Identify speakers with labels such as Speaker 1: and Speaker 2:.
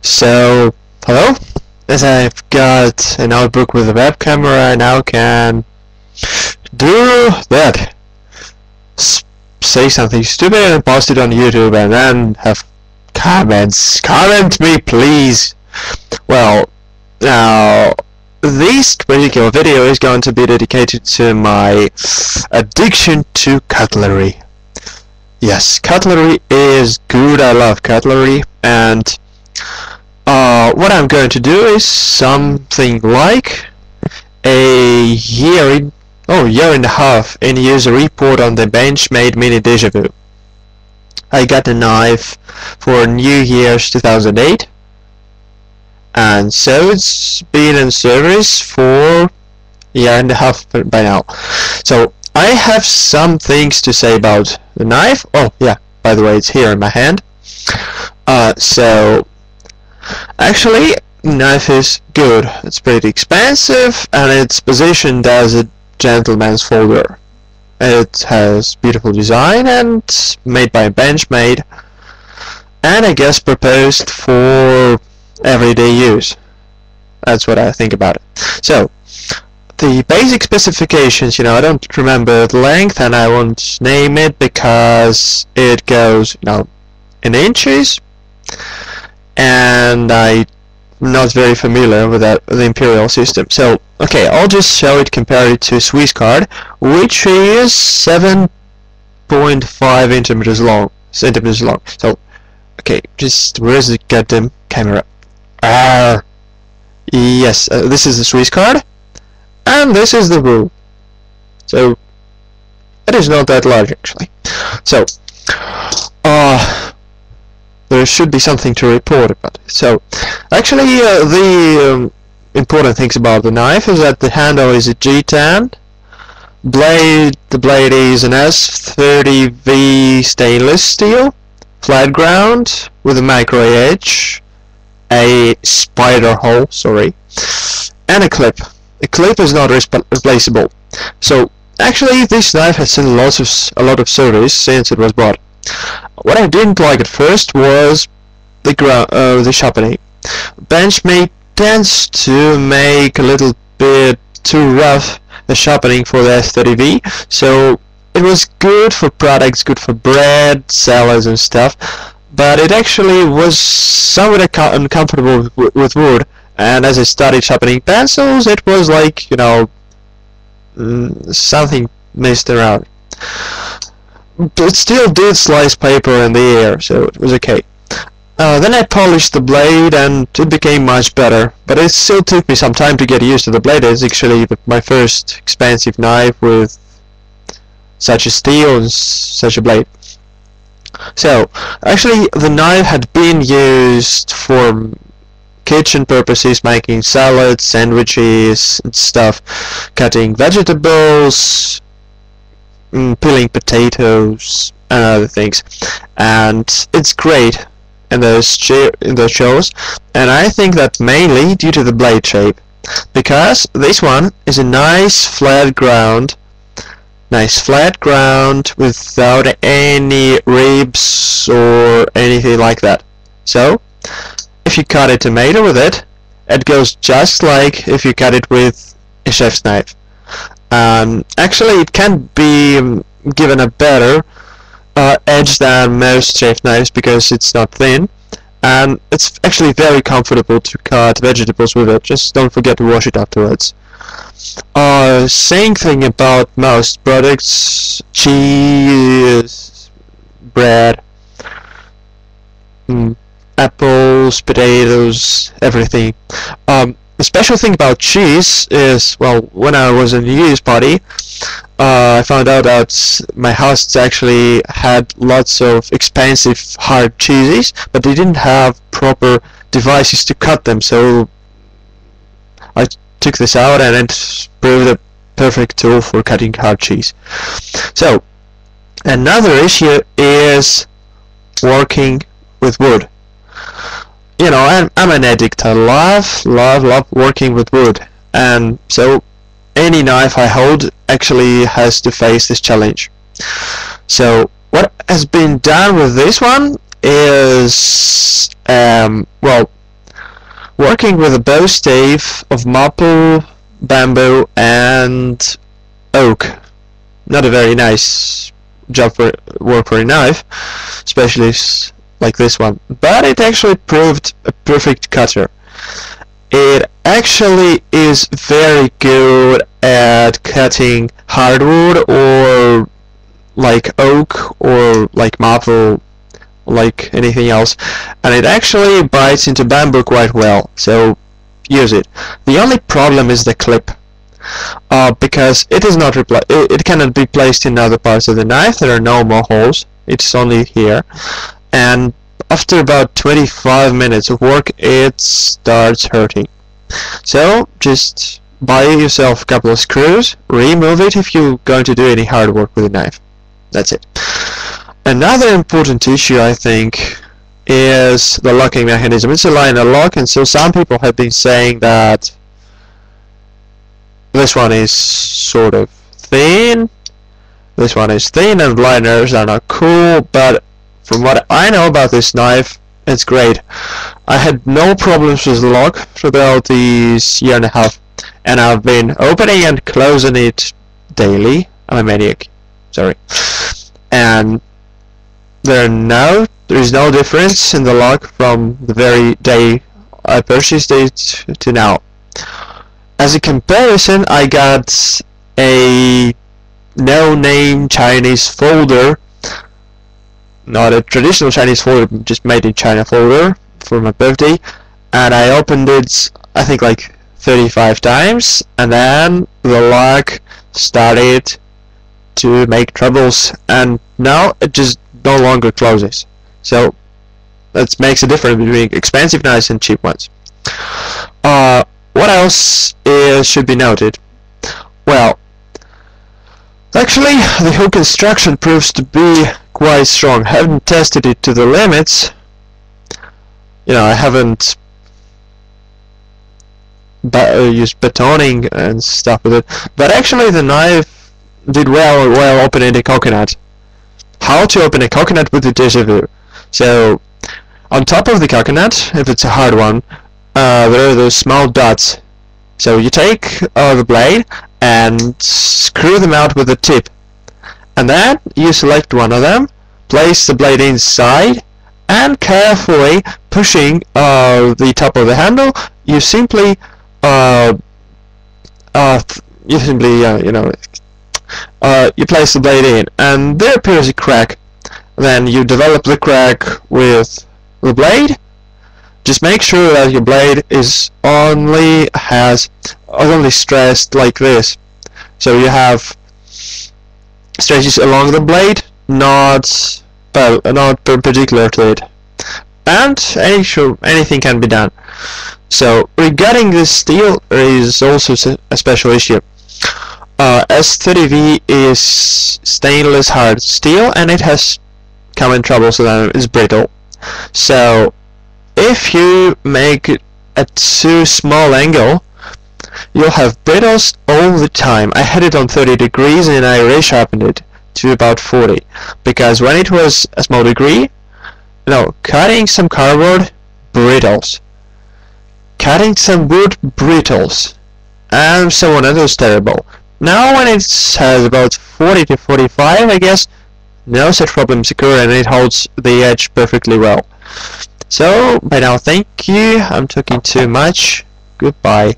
Speaker 1: So, hello? As I've got a notebook with a web camera, I now can do that. Say something stupid and post it on YouTube and then have comments. Comment me, please! Well, now, this particular video is going to be dedicated to my addiction to cutlery. Yes, cutlery is good. I love cutlery, and what I'm going to do is something like a year and a half in user report on the Benchmade mini-dejavoo. I got a knife for New Year's 2008, and so it's been in service for a year and a half by now. So I have some things to say about the knife. Oh yeah, by the way, it's here in my hand. So actually, the knife is good. It's pretty expensive, and it's positioned as a gentleman's folder. It has beautiful design and made by Benchmade, and I guess proposed for everyday use. That's what I think about it. So the basic specifications, I don't remember the length, and I won't name it because it goes, in inches, and I'm not very familiar with the imperial system. So, okay, I'll just show it, compare it to a Swiss card, which is 7.5 centimeters long. So, okay, just where's the goddamn camera? Yes, this is the Swiss card, and this is the rule. So, it is not that large actually. So, there should be something to report about it. So, actually, the important things about the knife is that the handle is a G10. The blade is an S30V stainless steel, flat ground with a micro edge, a spider hole, and a clip. A clip is not replaceable. So, actually, this knife has seen a lot of service since it was bought. What I didn't like at first was the sharpening. Benchmade tends to make a little bit too rough the sharpening for the S30V, so it was good for products, good for bread, salads and stuff, but it actually was somewhat uncomfortable with wood, and as I started sharpening pencils, it was like, something messed around. It still did slice paper in the air, so it was okay. Then I polished the blade and it became much better, but it still took me some time to get used to the blade. It's actually my first expensive knife with such a steel and such a blade. So, actually the knife had been used for kitchen purposes, making salads, sandwiches and stuff, cutting vegetables, peeling potatoes and other things, and it's great in those shows, and I think that mainly due to the blade shape, because this one is a nice flat ground without any ribs or anything like that. So if you cut a tomato with it, it goes just like if you cut it with a chef's knife. Actually, it can be given a better edge than most chef knives because it's not thin, and it's actually very comfortable to cut vegetables with it. Just don't forget to wash it afterwards. Same thing about most products: cheese, bread, apples, potatoes, everything. The special thing about cheese is, well, when I was in the US party, I found out that my hosts actually had lots of expensive hard cheeses, but they didn't have proper devices to cut them, so I took this out and it proved a perfect tool for cutting hard cheese. So, another issue is working with wood. I'm an addict. I love working with wood, and so any knife I hold actually has to face this challenge. So what has been done with this one is, well, Working with a bow stave of maple, bamboo, and oak. Not a very nice job for work for a knife, especially like this one. But it actually proved a perfect cutter. It actually is very good at cutting hardwood or like oak or like maple, like anything else, and it actually bites into bamboo quite well, so use it. The only problem is the clip, because it is not it cannot be placed in other parts of the knife. There are no more holes, it's only here, and after about 25 minutes of work it starts hurting. So just buy yourself a couple of screws, remove it if you're going to do any hard work with a knife. That's it. Another important issue, I think, is the locking mechanism. It's a liner lock, and so some people have been saying that this one is sort of thin, this one is thin, and liners are not cool, but from what I know about this knife, it's great. I had no problems with the lock throughout this year and a half, and I've been opening and closing it daily. I'm a maniac, sorry. And there is no difference in the lock from the very day I purchased it to now. As a comparison, I got a no-name Chinese folder, not a traditional Chinese folder, just made in China folder for my birthday, and I opened it I think like 35 times, and then the lock started to make troubles, and now it just no longer closes. So that makes a difference between expensive knives and cheap ones. What else should be noted? Well, actually the hook construction proves to be quite strong. I haven't tested it to the limits. I haven't used batoning and stuff with it, but actually the knife did well while opening a coconut. How to open a coconut with the webcam. So on top of the coconut, if it's a hard one, there are those small dots. So you take the blade and screw them out with the tip, and then you select one of them, place the blade inside, and carefully pushing the top of the handle, you simply you place the blade in, and there appears a crack. Then you develop the crack with the blade. Just make sure that your blade is only stressed like this, so you have stretches along the blade, not perpendicular to it, and anything can be done. So regarding this steel, there is also a special issue. S30V is stainless hard steel, and it has common troubles with that. It's brittle. So if you make it at too small angle, you'll have brittles all the time. I had it on 30 degrees and I resharpened it to about 40, because when it was a small degree, cutting some cardboard, brittles. Cutting some wood, brittles. And so on, and it was terrible. Now when it has about 40 to 45, I guess, no such problems occur, and it holds the edge perfectly well. So, by now, thank you. I'm talking too much. Goodbye.